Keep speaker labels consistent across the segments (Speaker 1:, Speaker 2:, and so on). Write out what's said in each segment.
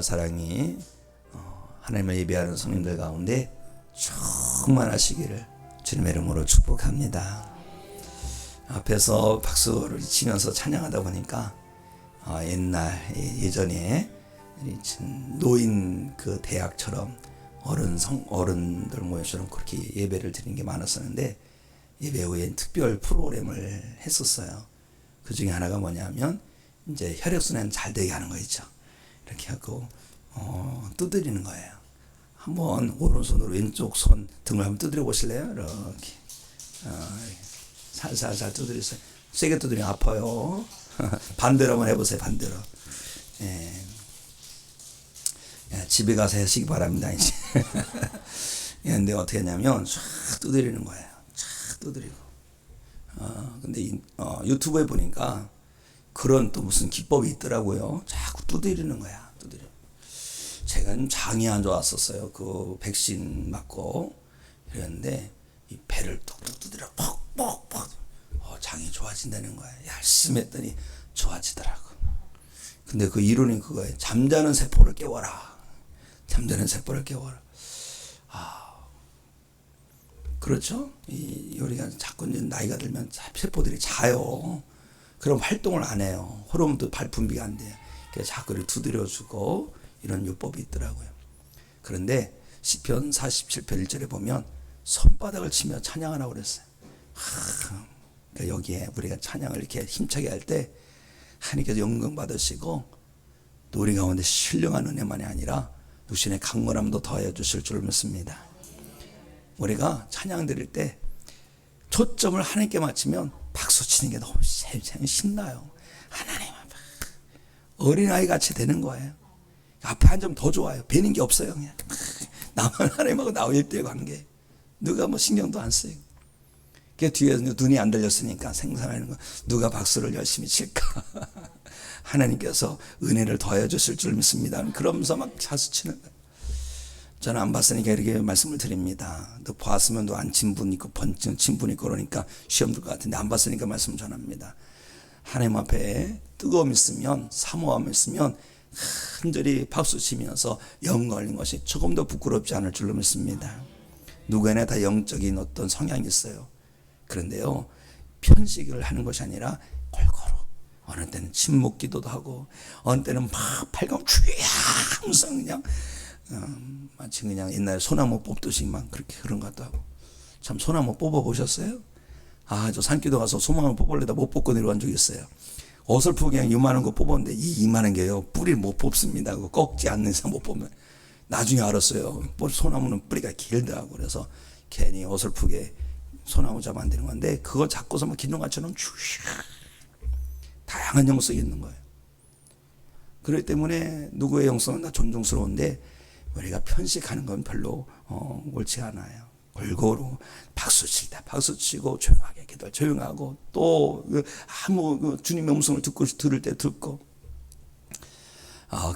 Speaker 1: 사랑이 하나님을 예배하는 성님들 가운데 충만하시기를 주님의 이름으로 축복합니다. 앞에서 박수를 치면서 찬양하다 보니까 옛날 예전에 노인 그 대학처럼 어른들 모여처럼 그렇게 예배를 드리는 게 많았었는데, 예배 후에 특별 프로그램을 했었어요. 그 중에 하나가 뭐냐면 이제 혈액순환 잘 되게 하는 거 있죠. 이렇게 하고 두드리는 거예요. 한번 오른손으로 왼쪽 손 등을 한번 두드려 보실래요? 이렇게 살살살 두드리세요. 세게 두드리면 아파요. 반대로 한번 해보세요. 반대로. 집에 가서 하시기 바랍니다. 이제. 근데 어떻게 하냐면 쫙 두드리는 거예요. 쫙 두드리고. 근데 유튜브에 보니까 그런 또 무슨 기법이 있더라고요. 자꾸 두드리는 거야. 두드려. 제가 장이 안 좋았었어요. 그 백신 맞고 이랬는데 이 배를 뚝뚝 두드려 퍽퍽퍽 장이 좋아진다는 거야. 열심히 했더니 좋아지더라고. 근데 그 이론이 그거예요. 잠자는 세포를 깨워라. 잠자는 세포를 깨워라. 그렇죠? 우리가 자꾸 이제 나이가 들면 세포들이 자요. 그럼 활동을 안 해요. 호르몬도 발분비가 안 돼요. 그래서 자꾸 두드려주고 이런 요법이 있더라고요. 그런데 시편 47편 1절에 보면 손바닥을 치며 찬양하라고 그랬어요. 그러니까 여기에 우리가 찬양을 이렇게 힘차게 할 때 하나님께서 영광 받으시고 또 우리 가운데 신령한 은혜만이 아니라 육신의 강건함도 더해 주실 줄 믿습니다. 우리가 찬양 드릴 때 초점을 하나님께 맞추면 박수 치는 게 너무 신나요. 하나님 앞에 어린아이 같이 되는 거예요. 앞에 앉으면 더 좋아요. 배는 게 없어요. 그냥 나만 하나님하고 나와 1대1 관계. 누가 뭐 신경도 안 써요. 그 뒤에서 눈이 안 들렸으니까 생각하는 거, 누가 박수를 열심히 칠까. 하나님께서 은혜를 더해 주실 줄 믿습니다. 그러면서 막 자수 치는 거예요. 저는 안 봤으니까 이렇게 말씀을 드립니다. 너 봤으면 너 안 친분 있고 친분 있고 그러니까 시험 들 것 같은데, 안 봤으니까 말씀 전합니다. 하나님 앞에 뜨거움 있으면, 사모함 있으면 흔들이 박수 치면서 영광 올린 것이 조금도 부끄럽지 않을 줄로 믿습니다. 누구나 다 영적인 어떤 성향이 있어요. 그런데요, 편식을 하는 것이 아니라 골고루, 어느 때는 침묵 기도도 하고 어느 때는 막 발광 항상 그냥 마치 그냥 옛날에 소나무 뽑듯이 막 그렇게 그런 것 같도 하고. 참 소나무 뽑아 보셨어요? 저 산기도 가서 소나무 뽑으려다 못 뽑고 내려간 적이 있어요. 어설프게 그냥 이만한 거 뽑았는데 이만한 게요, 뿌리를 못 뽑습니다. 그거 꺾지 않는 이상 못 뽑으면. 나중에 알았어요. 소나무는 뿌리가 길다고. 그래서 괜히 어설프게 소나무 잡아 만드는 건데, 그거 잡고서 뭐 기둥같이는 다양한 영성이 있는 거예요. 그렇기 때문에 누구의 영성은 다 존중스러운데 우리가 편식하는 건 별로 옳지 않아요. 골고루 박수 칠 때 박수 치고, 조용하게 기도할 조용하고, 또 주님의 음성을 들을 때 듣고.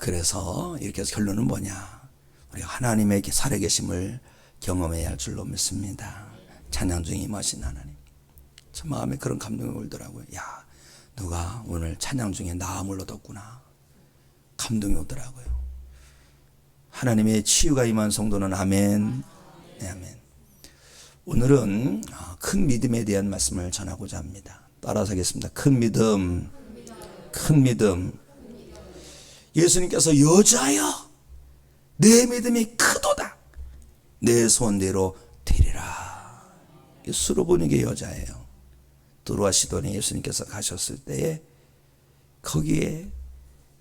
Speaker 1: 그래서 이렇게 해서 결론은 뭐냐, 우리가 하나님의 살아계심을 경험해야 할 줄로 믿습니다. 찬양 중에 임하신 하나님. 저 마음에 그런 감동이 오더라고요. 야, 누가 오늘 찬양 중에 나음을 얻었구나. 감동이 오더라고요. 하나님의 치유가 임한 성도는 아멘. 네, 아멘. 오늘은 큰 믿음에 대한 말씀을 전하고자 합니다. 따라서 하겠습니다. 큰 믿음, 큰 믿음. 예수님께서 여자여, 내 믿음이 크도다. 내 소원대로 되리라. 수로보니게 여자예요. 두로와 시돈에 예수님께서 가셨을 때에 거기에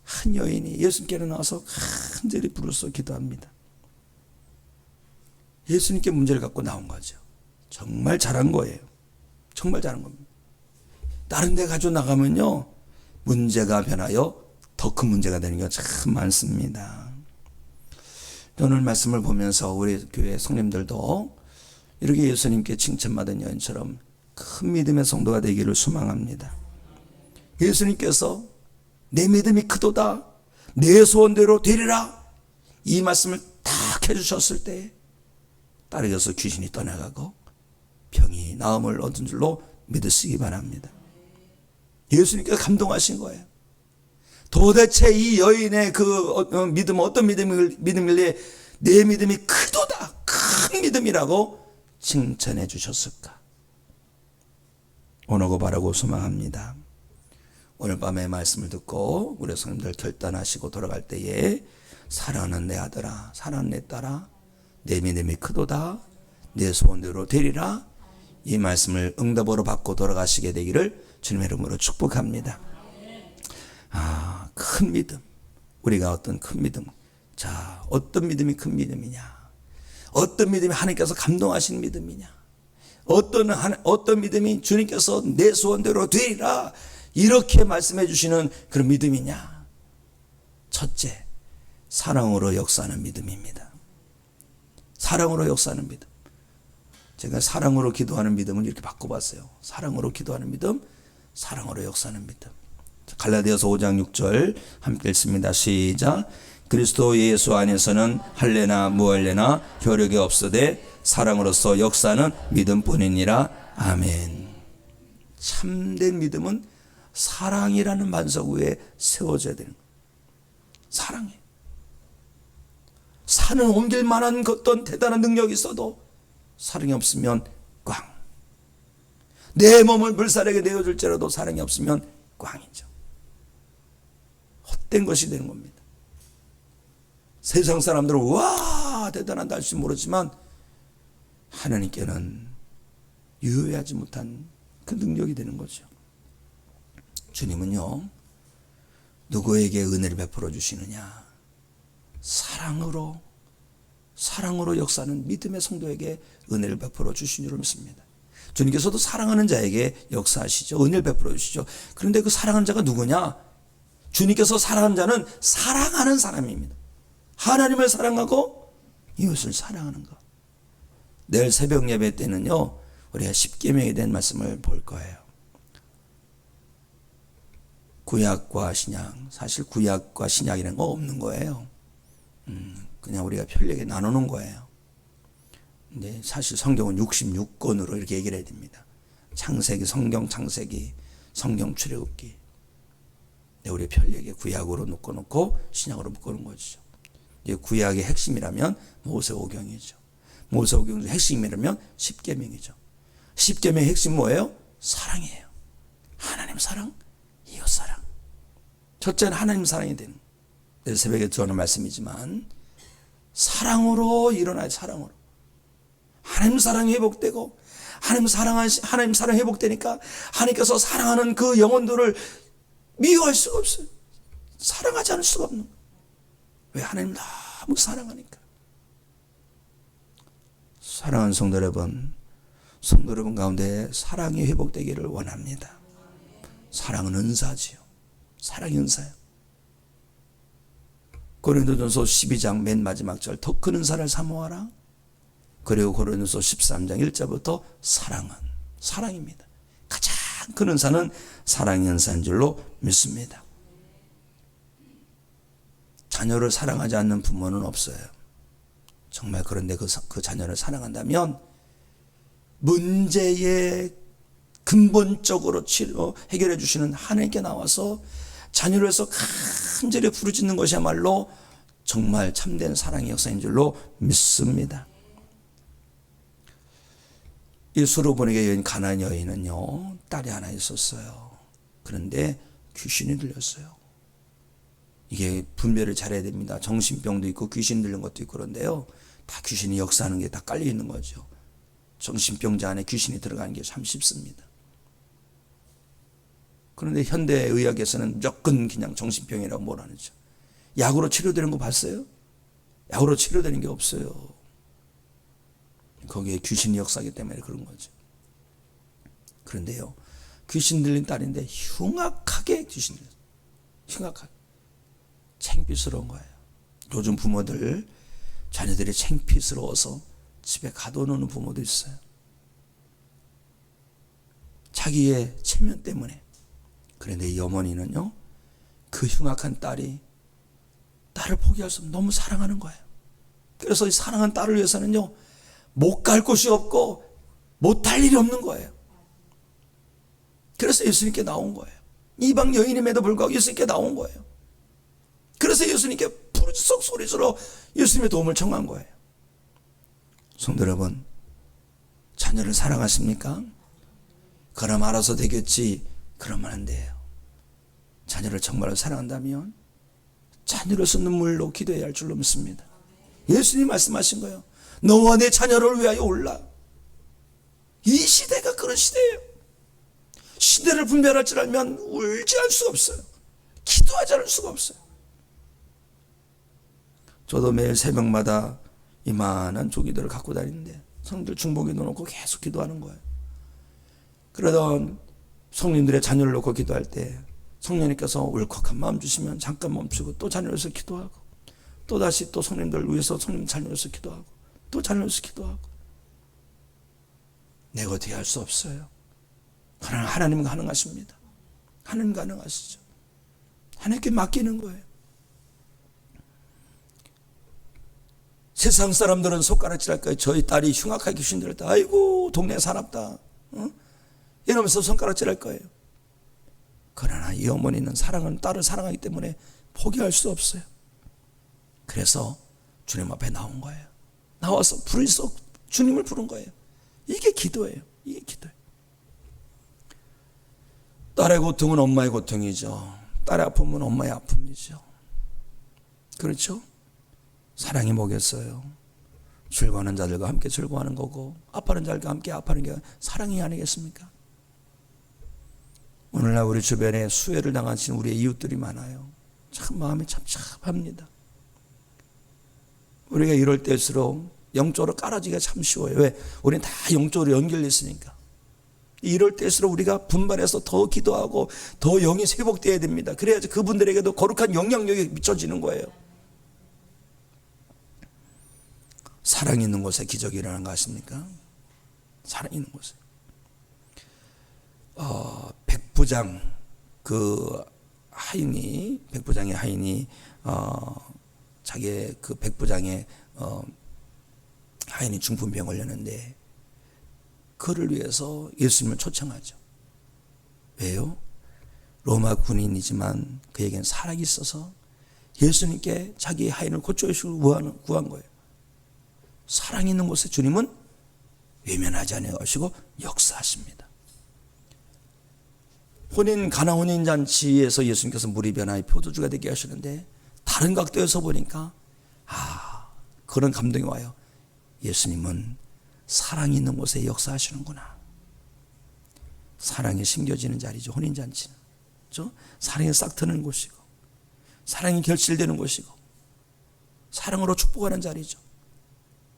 Speaker 1: 한 여인이 예수님께로 나와서 간절히 부르짖어 기도합니다. 예수님께 문제를 갖고 나온 거죠. 정말 잘한 거예요. 정말 잘한 겁니다. 다른 데 가지고 나가면요, 문제가 변하여 더 큰 문제가 되는 경우가 참 많습니다. 오늘 말씀을 보면서 우리 교회 성님들도 이렇게 예수님께 칭찬받은 여인처럼 큰 믿음의 성도가 되기를 소망합니다. 예수님께서 내 믿음이 크도다, 내 소원대로 되리라, 이 말씀을 딱 해주셨을 때 따르셔서 귀신이 떠나가고 병이 나음을 얻은 줄로 믿으시기 바랍니다. 예수님께서 감동하신 거예요. 도대체 이 여인의 그 믿음은 어떤 믿음일래? 내 믿음이 크도다, 큰 믿음이라고 칭찬해 주셨을까? 원하고 바라고 소망합니다. 오늘 밤에 말씀을 듣고 우리 성님들 결단하시고 돌아갈 때에 사랑하는 내 아들아, 사랑하는 내 딸아, 내 믿음이 크도다, 내 소원대로 되리라, 이 말씀을 응답으로 받고 돌아가시게 되기를 주님의 이름으로 축복합니다. 큰 믿음. 우리가 어떤 큰 믿음. 자, 어떤 믿음이 큰 믿음이냐? 어떤 믿음이 하나님께서 감동하신 믿음이냐? 어떤 믿음이 주님께서 내 소원대로 되리라, 이렇게 말씀해 주시는 그런 믿음이냐? 첫째, 사랑으로 역사하는 믿음입니다. 사랑으로 역사하는 믿음. 제가 사랑으로 기도하는 믿음을 이렇게 바꿔봤어요. 사랑으로 기도하는 믿음, 사랑으로 역사하는 믿음. 갈라디아서 5장 6절 함께 읽습니다. 시작. 그리스도 예수 안에서는 할례나 무할례나 효력이 없으되 사랑으로서 역사하는 믿음뿐이니라. 아멘. 참된 믿음은 사랑이라는 반석 위에 세워져야 되는 거예요. 사랑해. 산을 옮길 만한 어떤 대단한 능력이 있어도 사랑이 없으면 꽝. 내 몸을 불사르게 내어줄지라도 사랑이 없으면 꽝이죠. 헛된 것이 되는 겁니다. 세상 사람들은 와 대단하다 할지 모르지만 하나님께는 유효하지 못한 그 능력이 되는 거죠. 주님은요, 누구에게 은혜를 베풀어 주시느냐? 사랑으로 역사하는 믿음의 성도에게 은혜를 베풀어 주신 줄 믿습니다. 주님께서도 사랑하는 자에게 역사하시죠. 은혜를 베풀어 주시죠. 그런데 그 사랑하는 자가 누구냐? 주님께서 사랑하는 자는 사랑하는 사람입니다. 하나님을 사랑하고 이웃을 사랑하는 것. 내일 새벽 예배 때는요, 우리가 십계명에 대한 말씀을 볼 거예요. 구약과 신약, 사실 구약과 신약이라는 거 없는 거예요. 그냥 우리가 편리하게 나누는 거예요. 근데 사실 성경은 66권으로 이렇게 얘기를 해야 됩니다. 창세기, 성경 창세기, 성경 출애굽기. 우리 편리하게 구약으로 묶어놓고 신약으로 묶어놓은 거죠. 이제 구약의 핵심이라면 모세오경이죠. 모세오경의 핵심이라면 십계명이죠. 십계명의 핵심 뭐예요? 사랑이에요. 하나님 사랑, 이웃 사랑. 첫째는 하나님 사랑이 되는. 내일 새벽에 주하는 말씀이지만 사랑으로 일어나요. 사랑으로. 하나님 사랑이 회복되고 하나님 사랑 회복되니까 하나님께서 사랑하는 그 영혼들을 미워할 수가 없어요. 사랑하지 않을 수가 없는 거예요. 왜? 하나님 너무 사랑하니까. 사랑하는 성도 여러분 가운데 사랑이 회복되기를 원합니다. 사랑은 은사지요. 사랑이 은사예요. 고린도전서 12장 맨 마지막 절, 더 큰 은사를 사모하라. 그리고 고린도서 13장 1절부터 사랑입니다. 가장 큰 은사는 사랑의 은사인 줄로 믿습니다. 자녀를 사랑하지 않는 부모는 없어요. 정말. 그런데 그 자녀를 사랑한다면 문제의 근본적으로 해결해 주시는 하나님께 나와서 자녀를 위해서 간절히 부르짖는 것이야말로 정말 참된 사랑의 역사인 줄로 믿습니다. 이 수로보니게 여인 가나안 여인은요, 딸이 하나 있었어요. 그런데 귀신이 들렸어요. 이게 분별을 잘해야 됩니다. 정신병도 있고 귀신 들린 것도 있고 그런데요, 다 귀신이 역사하는 게 다 깔려 있는 거죠. 정신병자 안에 귀신이 들어가는 게 참 쉽습니다. 그런데 현대의학에서는 무조건 그냥 정신병이라고 몰아내죠. 약으로 치료되는 거 봤어요? 약으로 치료되는 게 없어요. 거기에 귀신이 역사하기 때문에 그런 거죠. 그런데요, 귀신 들린 딸인데 흉악하게 귀신 들렸어요. 흉악하게. 창피스러운 거예요. 요즘 부모들, 자녀들이 창피스러워서 집에 가둬놓는 부모도 있어요. 자기의 체면 때문에. 그런데 이 어머니는요, 그 흉악한 딸을 포기할 수 없는, 너무 사랑하는 거예요. 그래서 이 사랑한 딸을 위해서는요, 못 갈 곳이 없고 못 할 일이 없는 거예요. 그래서 예수님께 나온 거예요. 이방 여인임에도 불구하고 예수님께 나온 거예요. 그래서 예수님께 부르짖어 소리질러 예수님의 도움을 청한 거예요. 성도 여러분, 자녀를 사랑하십니까? 그럼 알아서 되겠지, 그러면 안 돼요. 자녀를 정말로 사랑한다면 자녀로서 눈물로 기도해야 할 줄로 믿습니다. 예수님 말씀하신 거예요. 너와 내 자녀를 위하여 올라. 이 시대가 그런 시대예요. 시대를 분별할 줄 알면 울지 않을 수가 없어요. 기도하지 않을 수가 없어요. 저도 매일 새벽마다 이만한 조기들을 갖고 다니는데 성들 중보기 넣어놓고 계속 기도하는 거예요. 그러던 성님들의 자녀를 놓고 기도할 때 성령님께서 울컥한 마음 주시면 잠깐 멈추고 또 자녀를 위해서 기도하고, 또 다시 또 성님들 위해서 성님 자녀를 위해서 기도하고, 또 자녀를 위해서 기도하고. 내가 어떻게 할 수 없어요. 그러나 하나님은 가능하십니다. 하나님 가능하시죠. 하나님께 맡기는 거예요. 세상 사람들은 손가락질할 거예요. 저희 딸이 흉악하게 귀신들을 때 아이고 동네 사납다, 이러면서 손가락질할 거예요. 그러나 이 어머니는 사랑은 딸을 사랑하기 때문에 포기할 수 없어요. 그래서 주님 앞에 나온 거예요. 나와서 부르짖어 주님을 부른 거예요. 이게 기도예요. 이게 기도예요. 딸의 고통은 엄마의 고통이죠. 딸의 아픔은 엄마의 아픔이죠. 그렇죠? 사랑이 뭐겠어요? 즐거워하는 자들과 함께 즐거워하는 거고, 아파하는 자들과 함께 아파하는 게 사랑이 아니겠습니까? 오늘날 우리 주변에 수혜를 당하신 우리의 이웃들이 많아요. 참 마음이 참참합니다. 우리가 이럴 때일수록 영적으로 깔아지기가 참 쉬워요. 왜? 우리는 다 영적으로 연결되어 있으니까. 이럴 때일수록 우리가 분발해서 더 기도하고 더 영이 회복되어야 됩니다. 그래야지 그분들에게도 거룩한 영향력이 미쳐지는 거예요. 사랑이 있는 곳에 기적이 일어나는 거 아십니까? 사랑이 있는 곳에. 백부장 백부장의 하인이 자기의 그 백부장의 하인이 중풍병 걸렸는데 그를 위해서 예수님을 초청하죠. 왜요? 로마 군인이지만 그에게는 사랑이 있어서 예수님께 자기 하인을 고쳐주시고 구한 거예요. 사랑이 있는 곳에 주님은 외면하지 않으시고 역사하십니다. 가나 혼인잔치에서 예수님께서 물이 변하여 포도주가 되게 하시는데 다른 각도에서 보니까 그런 감동이 와요. 예수님은 사랑이 있는 곳에 역사하시는구나. 사랑이 심겨지는 자리죠. 혼인잔치는. 그렇죠? 사랑이 싹 트는 곳이고 사랑이 결실되는 곳이고 사랑으로 축복하는 자리죠.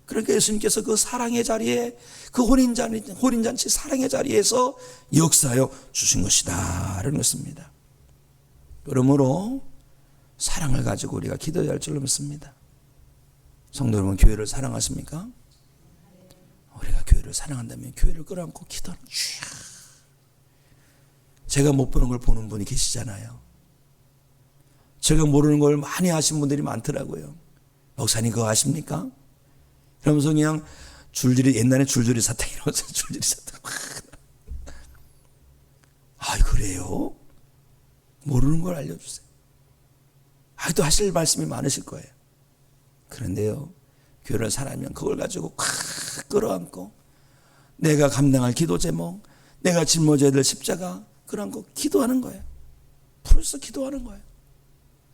Speaker 1: 그러니까 예수님께서 그 사랑의 자리에, 그 혼인잔치 사랑의 자리에서 역사하여 주신 것이다 라는 것입니다. 그러므로 사랑을 가지고 우리가 기도해야 할 줄로 믿습니다. 성도 여러분, 교회를 사랑하십니까? 우리가 교회를 사랑한다면 교회를 끌어안고 기도하는 주야. 제가 못 보는 걸 보는 분이 계시잖아요. 제가 모르는 걸 많이 아신 분들이 많더라고요. 목사님 그거 아십니까? 그러면서 그냥 옛날에 줄줄이 사탕 이러면서 줄줄이 사탕. 그래요? 모르는 걸 알려주세요. 또 하실 말씀이 많으실 거예요. 그런데요, 교회를 사랑하면 그걸 가지고 끌어안고 내가 감당할 기도 제목, 내가 짊어져야 될 십자가 끌어안고 기도하는 거예요. 풀어서 기도하는 거예요.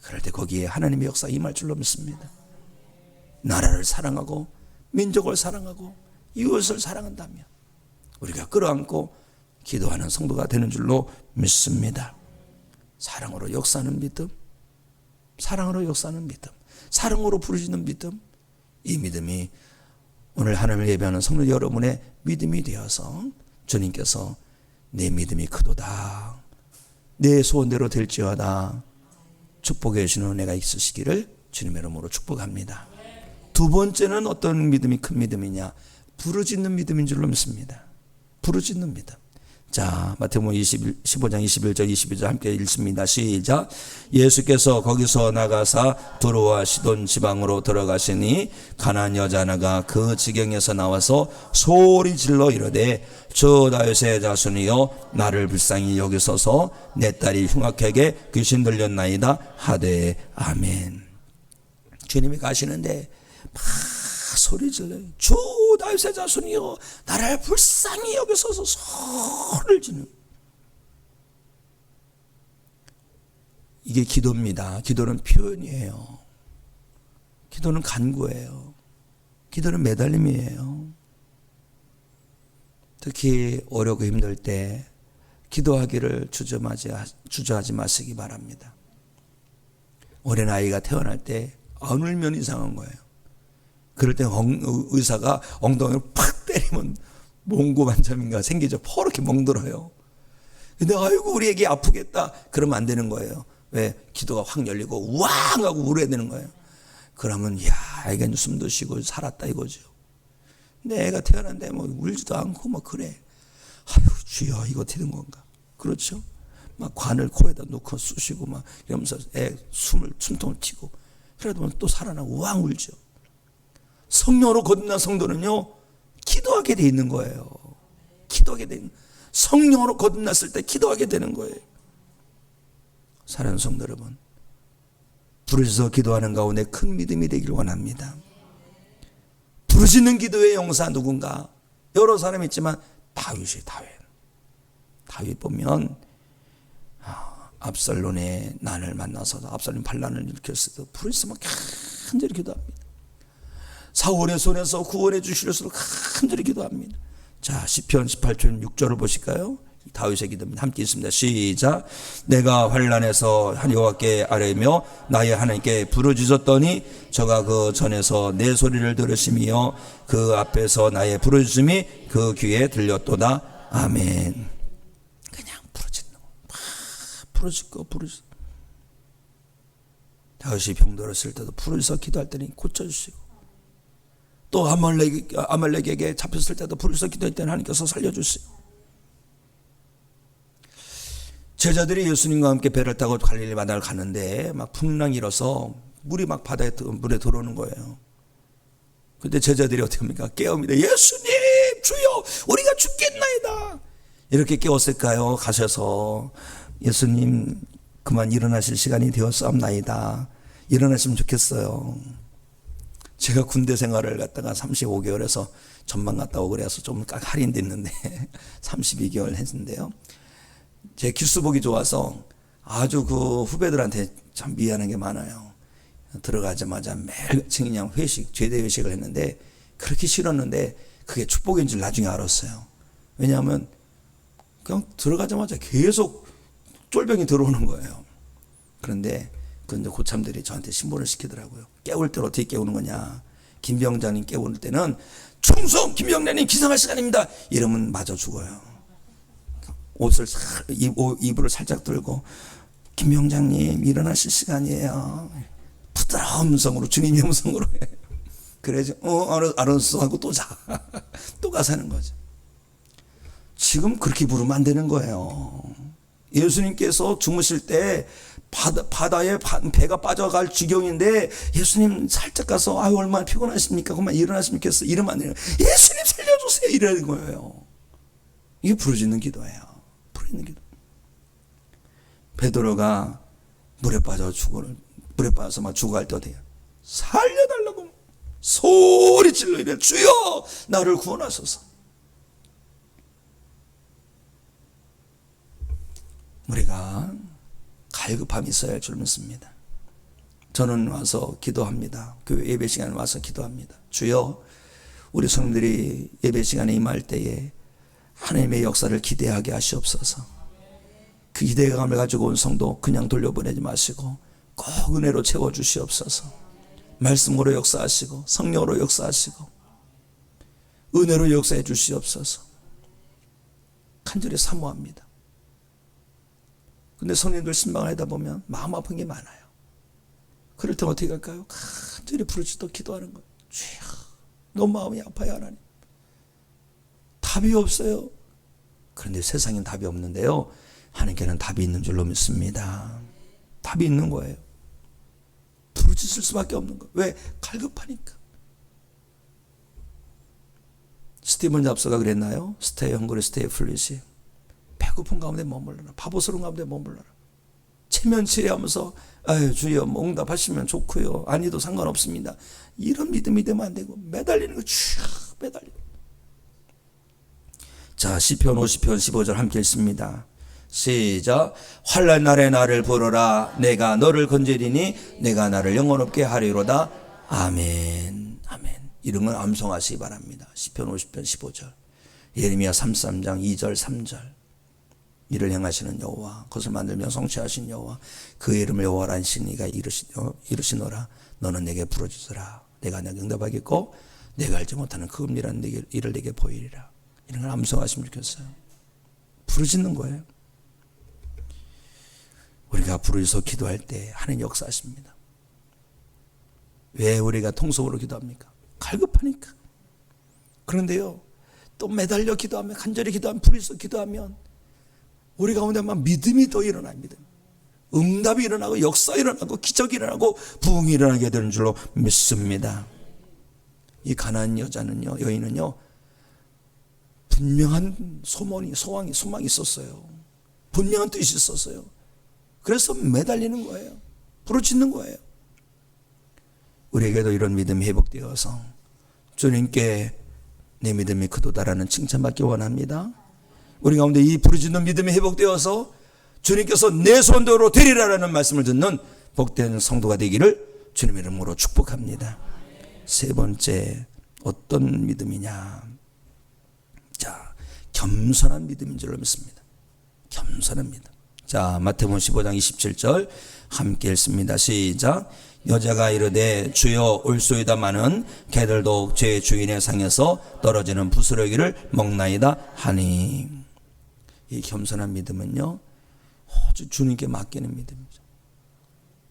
Speaker 1: 그럴 때 거기에 하나님의 역사 임할 줄로 믿습니다. 나라를 사랑하고 민족을 사랑하고 이웃을 사랑한다면 우리가 끌어안고 기도하는 성도가 되는 줄로 믿습니다. 사랑으로 역사하는 믿음, 사랑으로 역사하는 믿음, 사랑으로 부르짖는 믿음, 이 믿음이 오늘 하나님을 예배하는 성도 여러분의 믿음이 되어서 주님께서 내 믿음이 크도다, 내 소원대로 될지어다 축복해 주시는 은혜가 있으시기를 주님의 이름으로 축복합니다. 두 번째는 어떤 믿음이 큰 믿음이냐? 부르짖는 믿음인 줄로 믿습니다. 부르짖는 믿음. 자, 마태복음 15장 21절 22절 함께 읽습니다. 시작. 예수께서 거기서 나가사 두로와 시돈 지방으로 들어가시니 가나안 여자 하나가 그 지경에서 나와서 소리 질러 이르되 주 다윗의 자손이여 나를 불쌍히 여기소서 내 딸이 흉악하게 귀신 들렸나이다 하되 아멘. 주님이 가시는데 막 소리 질러요. 주 다윗의 자손이여 나를 불쌍히 여기소서 소리를 지르는. 이게 기도입니다. 기도는 표현이에요. 기도는 간구예요. 기도는 매달림이에요. 특히 어렵고 힘들 때 기도하기를 주저하지 마시기 바랍니다. 어린아이가 태어날 때 안 울면 이상한 거예요. 그럴 때 의사가 엉덩이를 팍 때리면 몽고반점인가 생기죠. 퍼렇게 멍들어요. 근데 아이고 우리 애기 아프겠다 그러면 안 되는 거예요. 왜? 기도가 확 열리고 우왕 하고 울어야 되는 거예요. 그러면 야 애가 숨도 쉬고 살았다 이거죠. 근데 애가 태어났는데 뭐 울지도 않고 뭐 그래. 아유 주여 이거 어떻게 된 건가. 그렇죠. 막 관을 코에다 놓고 쑤시고 막 이러면서 애 숨통을 튀고 그래도 또 살아나고 우왕 울죠. 성령으로 거듭난 성도는요 기도하게 돼 있는 거예요. 기도하게 되는 성령으로 거듭났을 때 기도하게 되는 거예요. 사랑하는 성도 여러분, 부르짖어 기도하는 가운데 큰 믿음이 되기를 원합니다. 부르짖는 기도의 용사 누군가? 여러 사람이 있지만 다윗 보면 압살론의 난을 만나서 압살론 반란을 일으켰을 때 부르짖어 막 간절히 기도합니다. 사울의 손에서 구원해 주시려서 간절히 기도합니다. 자, 시편 18편 6절을 보실까요? 다윗의 기도입니다. 함께 있습니다. 시작. 내가 환난에서 여호와께 아뢰며 나의 하나님께 부르짖었더니 저가 그 전에서 내 소리를 들으시며 그 앞에서 나의 부르짖음이 그 귀에 들렸도다. 아멘. 그냥 부르짖는 거. 막 부르짖고. 다윗이 병들었을 때도 부르짖어 기도할 때는 고쳐주시고 또 아말렉에게 잡혔을 때도 부르짖어 기도할 때는 하나님께서 살려주시고 제자들이 예수님과 함께 배를 타고 갈릴리 바다를 가는데 막 풍랑이 일어서 물이 막 물에 들어오는 거예요. 그때 제자들이 어떻게 합니까? 깨웁니다. 예수님 주여 우리가 죽겠나이다. 이렇게 깨웠을까요? 가셔서 예수님 그만 일어나실 시간이 되었사옵나이다. 일어나시면 좋겠어요. 제가 군대 생활을 갔다가 35개월에서 전방 갔다 오고 그래서 좀 할인됐는데 32개월 했는데요. 제 기수복이 좋아서 아주 그 후배들한테 참 미안한 게 많아요. 들어가자마자 매일같이 그냥 제대 회식을 했는데 그렇게 싫었는데 그게 축복인 줄 나중에 알았어요. 왜냐하면 그냥 들어가자마자 계속 쫄병이 들어오는 거예요. 그런데 그 이제 고참들이 저한테 신문을 시키더라고요. 깨울 때는 어떻게 깨우는 거냐. 김병장님 깨울 때는 충성 김병장님 기상할 시간입니다. 이러면 맞아 죽어요. 이불을 살짝 들고 김병장님 일어나실 시간이에요. 부드러운 음성으로 주님의 음성으로 해. 그래야지 알았어 하고 또 자. 또 가서 하는 거죠. 지금 그렇게 부르면 안 되는 거예요. 예수님께서 주무실 때 바다에 배가 빠져갈 지경인데 예수님 살짝 가서 아유 얼마나 피곤하십니까? 그만 일어나시면 좋겠어. 이러면 안 돼요. 예수님 살려주세요. 이러는 거예요. 이게 부르짖는 기도예요. 부르짖는 기도. 베드로가 물에 빠져서 막 죽어갈 때 어때요? 살려달라고 소리 질러 이래 주여 나를 구원하소서. 우리가 갈급함이 있어야 할 줄 믿습니다. 저는 와서 기도합니다. 교회 예배 시간에 와서 기도합니다. 주여 우리 성도들이 예배 시간에 임할 때에 하나님의 역사를 기대하게 하시옵소서. 그 기대감을 가지고 온 성도 그냥 돌려보내지 마시고 꼭 은혜로 채워주시옵소서. 말씀으로 역사하시고 성령으로 역사하시고 은혜로 역사해 주시옵소서. 간절히 사모합니다. 근데 성령들 신방하다 보면 마음 아픈 게 많아요. 그럴 때 어떻게 할까요? 간절히 부르짖어 기도하는 거예요. 주여 너무 마음이 아파요 하나님. 답이 없어요. 그런데 세상엔 답이 없는데요, 하나님께는 답이 있는 줄로 믿습니다. 답이 있는 거예요. 부르짖을 수밖에 없는 거예요. 왜? 갈급하니까. 스티븐 잡스가 그랬나요? Stay hungry, stay foolish. 배고픈 가운데 머물러라. 바보스러운 가운데 머물러라. 체면치레하면서 아유 주여 뭐 응답하시면 좋고요, 아니도 상관없습니다, 이런 믿음이 되면 안 되고 매달리는 거 쭉 매달리고. 자, 시편 50편 15절 함께 읽습니다. 시작. 환난 날에 나를 부르라. 내가 너를 건지리니 내가 나를 영원롭게 하리로다. 아멘. 아멘. 이런 건 암송하시기 바랍니다. 시편 50편 15절. 예레미야 33장 2절 3절. 이를 행하시는 여호와, 그것을 만들며 성취하신 여호와, 그의 이름을 여호와라 하시니가 이르시노라. 너는 내게 부르짖으라. 내가 내게 응답하겠고 내가 알지 못하는 그 은밀한 일을 내게 보이리라. 이런 걸 암송하시면 좋겠어요. 부르짖는 거예요. 우리가 부르짖어 기도할 때 하나님 역사하십니다. 왜 우리가 통성으로 기도합니까? 갈급하니까. 그런데요, 또 매달려 기도하면, 간절히 기도하면, 부르짖어 기도하면 우리 가운데만 믿음이 더 일어나요. 믿음. 응답이 일어나고 역사 일어나고 기적이 일어나고 부흥이 일어나게 되는 줄로 믿습니다. 이 가나안 여인은요 분명한 소망이 있었어요. 분명한 뜻이 있었어요. 그래서 매달리는 거예요. 부르짖는 거예요. 우리에게도 이런 믿음이 회복되어서 주님께 내 믿음이 크도다라는 칭찬받기 원합니다. 우리 가운데 이 부르짖는 믿음이 회복되어서 주님께서 내 손도로 되리라라는 말씀을 듣는 복된 성도가 되기를 주님의 이름으로 축복합니다. 세 번째, 어떤 믿음이냐? 자, 겸손한 믿음인 줄로 믿습니다. 겸손한 믿음. 자, 마태복음 15장 27절 함께 읽습니다. 시작. 여자가 이르되 주여 올소이다마는 개들도 제 주인의 상에서 떨어지는 부스러기를 먹나이다 하니. 이 겸손한 믿음은요, 오직 주님께 맡기는 믿음이죠.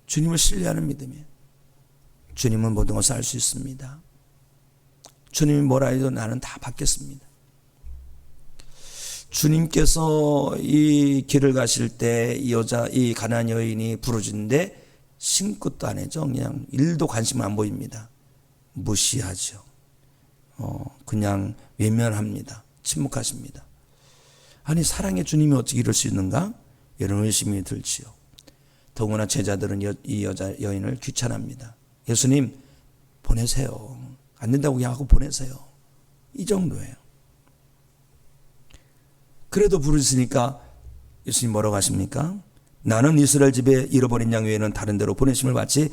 Speaker 1: 주님을 신뢰하는 믿음이에요. 주님은 모든 것을 알 수 있습니다. 주님이 뭐라 해도 나는 다 받겠습니다. 주님께서 이 길을 가실 때 이 가나안 여인이 부르짖는데 신끝도 안 해죠. 그냥 일도 관심 안 보입니다. 무시하죠. 그냥 외면합니다. 침묵하십니다. 아니, 사랑의 주님이 어떻게 이럴 수 있는가? 이런 의심이 들지요. 더구나 제자들은 이 여인을 귀찮아합니다. 예수님 보내세요. 안 된다고 그냥 하고 보내세요. 이 정도예요. 그래도 부르시니까 예수님 뭐라고 하십니까? 나는 이스라엘 집에 잃어버린 양 외에는 다른 데로 보내심을 받지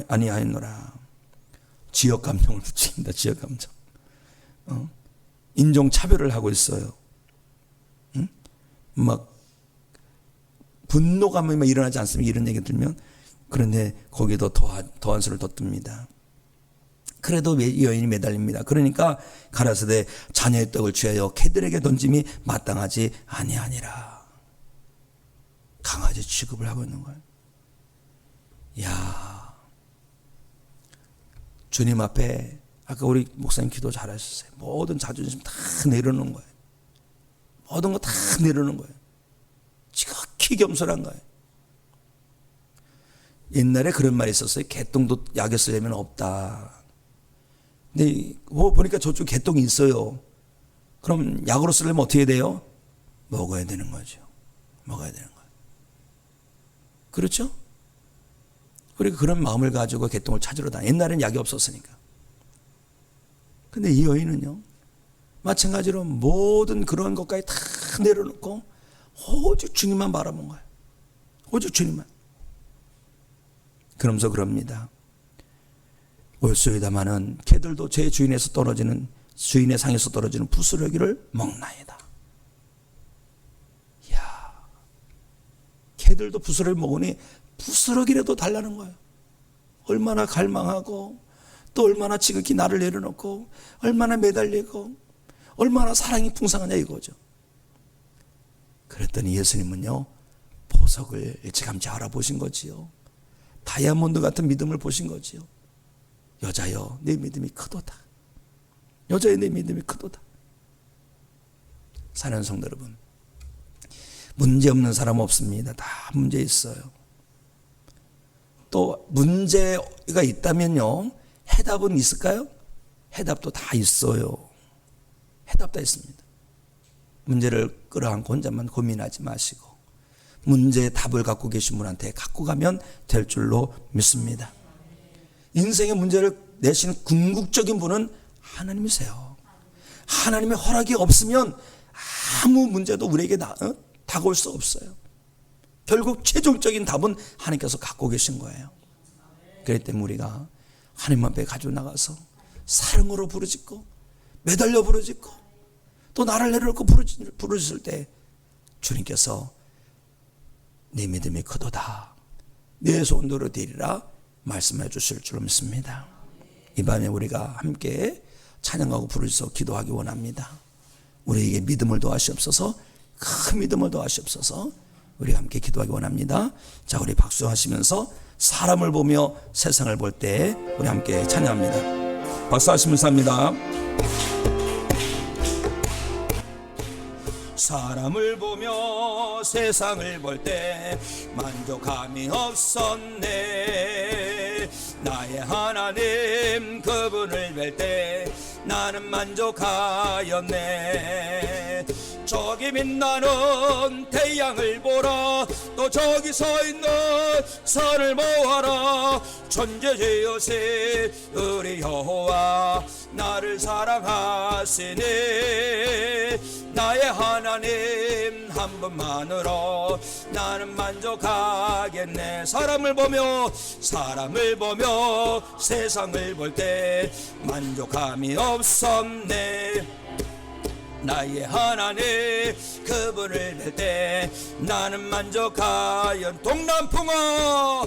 Speaker 1: 아니하였노라. 지역 감정을 붙입니다. 지역 감정. 인종 차별을 하고 있어요. 막 분노가 일어나지 않습니까? 이런 얘기 들면. 그런데 거기도 더한 수를 덧듭니다. 그래도 이 여인이 매달립니다. 그러니까 가라사대 자녀의 떡을 취하여 개들에게 던짐이 마땅하지 아니하니라. 강아지 취급을 하고 있는 거예요. 야, 주님 앞에 아까 우리 목사님 기도 잘하셨어요. 모든 자존심 다 내려놓는 거예요. 모든 거 다 내려놓는 거예요. 지극히 겸손한 거예요. 옛날에 그런 말이 있었어요. 개똥도 약에 쓰려면 없다. 근데 보니까 저쪽 개똥이 있어요. 그럼 약으로 쓰려면 어떻게 돼요? 먹어야 되는 거죠. 먹어야 되는 거예요. 그렇죠? 그리고 그런 마음을 가지고 개똥을 찾으러 다녀. 옛날엔 약이 없었으니까. 근데 이 여인은요, 마찬가지로 모든 그런 것까지 다 내려놓고 오직 주님만 바라본 거예요. 오직 주님만. 그러면서 그럽니다. 올소이다마는 개들도 제 주인의 상에서 떨어지는 부스러기를 먹나이다. 이야, 개들도 부스러기를 먹으니 부스러기라도 달라는 거예요. 얼마나 갈망하고 또 얼마나 지극히 나를 내려놓고 얼마나 매달리고 얼마나 사랑이 풍성하냐 이거죠. 그랬더니 예수님은요, 보석을 일찌감치 알아보신 거지요. 다이아몬드 같은 믿음을 보신 거지요. 여자여, 내 믿음이 크도다. 여자여, 내 믿음이 크도다. 사는 성도 여러분, 문제 없는 사람 없습니다. 다 문제 있어요. 또 문제가 있다면요, 해답은 있을까요? 해답도 다 있어요. 해답 다 있습니다. 문제를 끌어안고 혼자만 고민하지 마시고 문제의 답을 갖고 계신 분한테 갖고 가면 될 줄로 믿습니다. 인생의 문제를 내시는 궁극적인 분은 하나님이세요. 하나님의 허락이 없으면 아무 문제도 우리에게 다가올 수 없어요. 결국 최종적인 답은 하나님께서 갖고 계신 거예요. 그렇기 때문에 우리가 하나님 앞에 가지고 나가서 사랑으로 부르짖고 매달려 부르짖고 또 나를 내려놓고 부르짖을 때 주님께서 네 믿음이 크도다, 내 손으로 되리라 말씀해 주실 줄 믿습니다. 이 밤에 우리가 함께 찬양하고 부르짖어 기도하기 원합니다. 우리에게 믿음을 더하시옵소서, 큰 믿음을 더하시옵소서. 우리 함께 기도하기 원합니다. 자, 우리 박수하시면서 사람을 보며 세상을 볼 때 우리 함께 찬양합니다. 박수하시면서 합니다. 사람을 보며 세상을 볼 때 만족함이 없었네. 나의 하나님 그분을 뵐 때 나는 만족하였네. 저기 빛나는 태양을 보라, 또 저기 서 있는 산을 보아라. 천재지으신 우리 여호와 나를 사랑하시네. 나의 하나님 한 분만으로 나는 만족하겠네. 사람을 보며 세상을 볼 때 만족함이 없었네. 나의 하나님 그분을 뵐 때 나는 만족하여. 동남풍아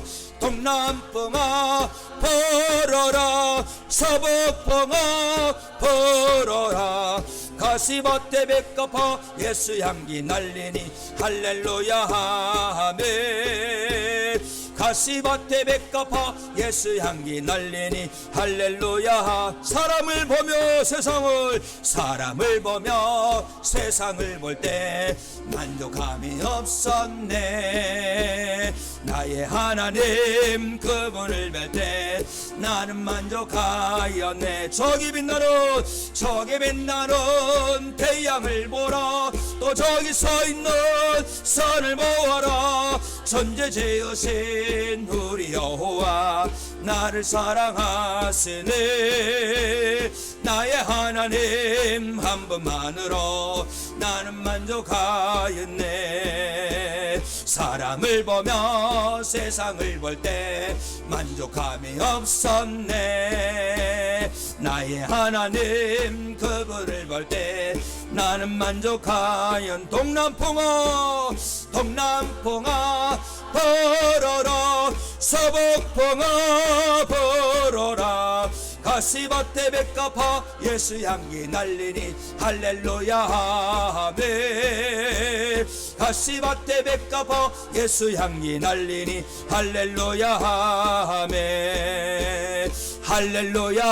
Speaker 1: 불어라, 서북풍아 불어라. 가시밭에 백합화 예수 향기 날리니 할렐루야 아멘. 가시밭에 백합화 예수 향기 날리니 할렐루야. 사람을 보며 세상을 볼 때 만족함이 없었네. 나의 하나님 그분을 뵐 때 나는 만족하였네. 저기 빛나는 태양을 보라, 또 저기 서 있는 산을 보아라. 천재지으신 우리 여호와 나를 사랑하시네. 나의 하나님 한 분만으로 나는 만족하였네. 사람을 보며 세상을 볼 때 만족함이 없었네. 나의 하나님 그분을 볼 때 나는 만족하연. 동남풍아 불어라, 서북풍아 불어라. 가시밭에 백합화 예수 향기 날리니 할렐루야 아멘. 가시밭에 백합화 예수 향기 날리니 할렐루야 아멘. 할렐루야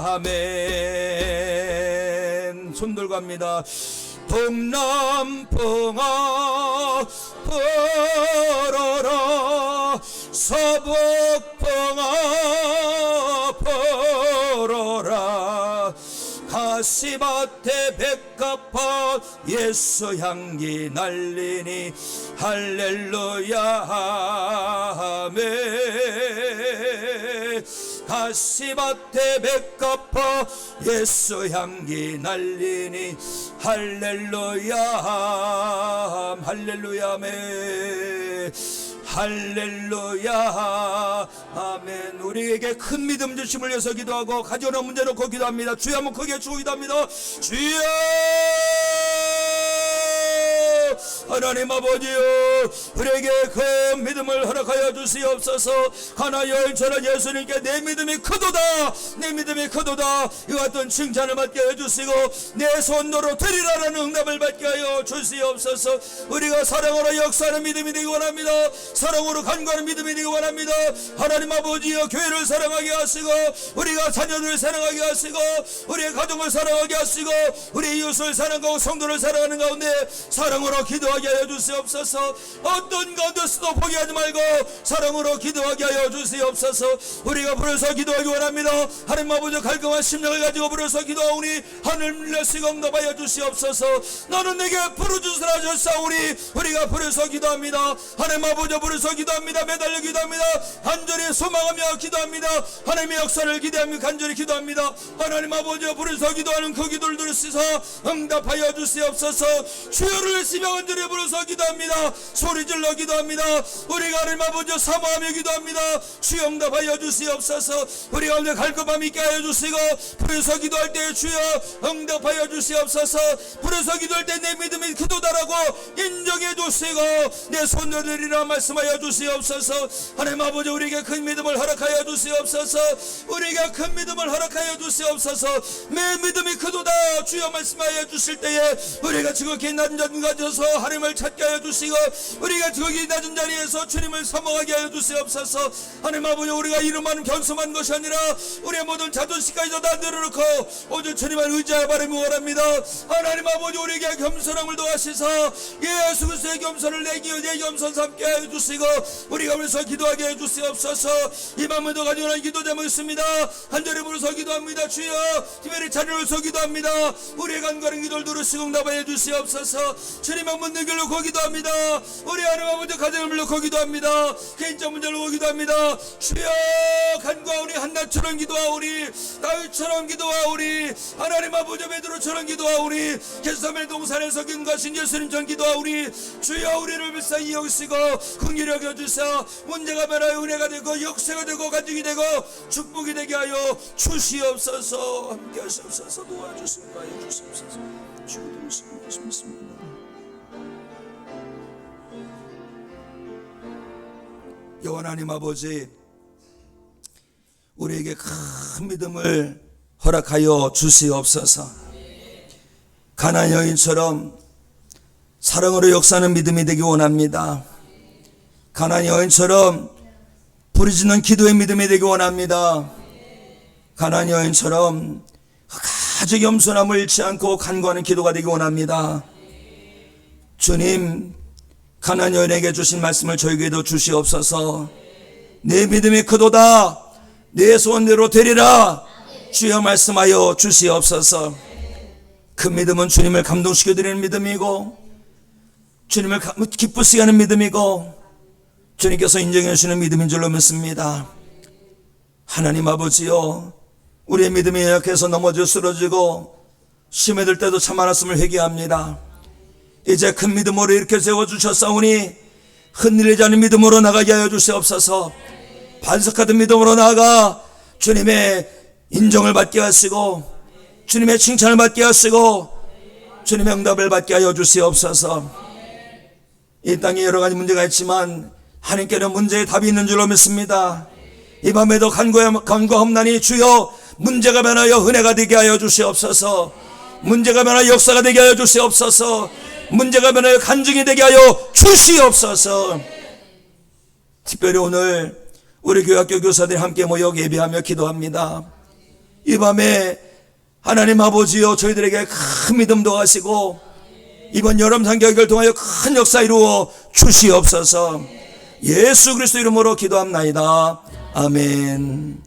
Speaker 1: 아멘. 손 들고 합니다. 동남풍아 불어라, 서북풍아 불어라. 가시밭에 백합화 예수 향기 날리니 할렐루야 아멘. 가시밭에 백합화 예수 향기 날리니 할렐루야 할렐루야 아멘. 할렐루야 아멘. 우리에게 큰 믿음 주심을 위해서 기도하고 가져오는 문제 놓고 기도합니다. 주여 한번 크게 주고 기도합니다. 주여 하나님 아버지여, 우리에게 그 믿음을 허락하여 주시옵소서. 가나 여인처럼 예수님께 내 믿음이 크도다, 내 믿음이 크도다, 이와 같은 칭찬을 받게 해주시고 내 손으로 드리라라는 응답을 받게 하여 주시옵소서. 우리가 사랑으로 역사하는 믿음이 되기 원합니다. 사랑으로 간구하는 믿음이 되기 원합니다. 하나님 아버지여, 교회를 사랑하게 하시고 우리가 자녀들을 사랑하게 하시고 우리의 가정을 사랑하게 하시고 우리 이웃을 사랑하고 성도를 사랑하는 가운데 사랑으로 기도하게 하여 주시옵소서. 어떤 가운데서도 포기하지 말고 사랑으로 기도하게 하여 주시옵소서. 우리가 부르서 기도하기 원합니다. 하나님 아버지, 갈급한 심령을 가지고 부르서 기도하오니 하늘 밀려시고 응답하여 주시옵소서. 너는 내게 부르주시라 하셨사오니 우리가 부르서 기도합니다. 하나님 아버지, 부르서 기도합니다. 매달려 기도합니다. 간절히 소망하며 기도합니다. 하나님의 역사를 기대하며 간절히 기도합니다. 하나님 아버지, 부르서 기도하는 그 기도를 들으시서 응답하여 주시옵소서. 주여를 시며 간절히 부르서 기도합니다. 소리질러 기도합니다. 우리가 하나님 아버지 사모하며 기도합니다. 주여 응답하여 주시옵소서. 우리 가운데 갈급함 있게 하여 주시고 부르서 기도할 때 주여 응답하여 주시옵소서. 부르서 기도할 때 내 믿음이 크도다라고 인정해 주시고 내 손을 들이라 말씀하여 주시옵소서. 하나님 아버지, 우리에게 큰 믿음을 허락하여 주시옵소서. 우리에게 큰 믿음을 허락하여 주시옵소서. 내 믿음이 크도다 주여 말씀하여 주실 때에 우리가 지극히 낮은 자리 가져서 하나님을 찾게 하여 주시고 우리가 지극히 낮은 자리에서 주님을 사모하게 하여 주시옵소서. 하나님 아버지, 우리가 이름만 겸손한 것이 아니라 우리의 모든 자존심까지도 다 내려놓고 오직 주님을 의지하여 바라며 원합니다. 하나님 아버지, 우리에게 겸손함을 도와시사 예수 그리스도의 겸손을 내 겸손 삼게 하여 주시고 우리가 그래서 기도하게 해 주시옵소서. 이 밤에도 가지고 난 기도 제목이 있습니다. 한절에 부르서 기도합니다. 주여, 특별히 자녀로서 기도합니다. 우리의 간과한 기도를 들으시고 응답하여 주시옵소서. 주님의 문을 열고 기도합니다. 우리 하나님 아버지 가정을 물려고 기도합니다. 개인적 문제를 놓고 기도합니다. 주여, 간과하오니 한나처럼 기도하오니 다윗처럼 기도하오니 하나님 아버지 베드로처럼 기도하오니 겟세마네 동산에서 근거하신 예수님처럼 기도하오니 주여, 우리를 불쌍히 여기시고 긍휼히 여겨주사 문제가 변하여 은혜가 되고 역사가 되고 가족이 되고 축복이 되게 하여 주시옵소서. 함께 하시옵소서. 도와주시고 하여 주시옵소서. 주님 믿습니다. 여호와 하나님 아버지, 우리에게 큰 믿음을 허락하여 주시옵소서. 가나안 여인처럼 사랑으로 역사하는 믿음이 되기 원합니다. 가나안 여인처럼 부르짖는 기도의 믿음이 되기 원합니다. 가나안 여인처럼 아주 겸손함을 잃지 않고 간구하는 기도가 되기 원합니다. 주님, 가나안 여인에게 주신 말씀을 저에게도 주시옵소서. 내 믿음이 크도다, 내 소원대로 되리라 주여 말씀하여 주시옵소서. 그 믿음은 주님을 감동시켜드리는 믿음이고 주님을 기쁘시게 하는 믿음이고 주님께서 인정해 주시는 믿음인 줄로 믿습니다. 하나님 아버지요, 우리의 믿음이 약해서 넘어져 쓰러지고 심에 들 때도 참 많았음을 회개합니다. 이제 큰 믿음으로 이렇게 세워주셨사오니 흔들리지 않는 믿음으로 나가게 하여 주시옵소서. 반석같은 믿음으로 나아가 주님의 인정을 받게 하시고 주님의 칭찬을 받게 하시고 주님의 응답을 받게 하여 주시옵소서. 이 땅에 여러 가지 문제가 있지만 하나님께는 문제의 답이 있는 줄로 믿습니다. 이 밤에도 간구하옵나니 주여, 문제가 변하여 은혜가 되게 하여 주시옵소서. 문제가 변하여 역사가 되게 하여 주시옵소서. 문제가 변하여 간증이 되게 하여 주시옵소서. 특별히 오늘 우리 교회학교 교사들이 함께 모여 예배하며 기도합니다. 이 밤에 하나님 아버지여, 저희들에게 큰 믿음도 하시고 이번 여름 상경을 통하여 큰 역사 이루어 주시옵소서. 예수 그리스도 이름으로 기도합나이다. 아멘.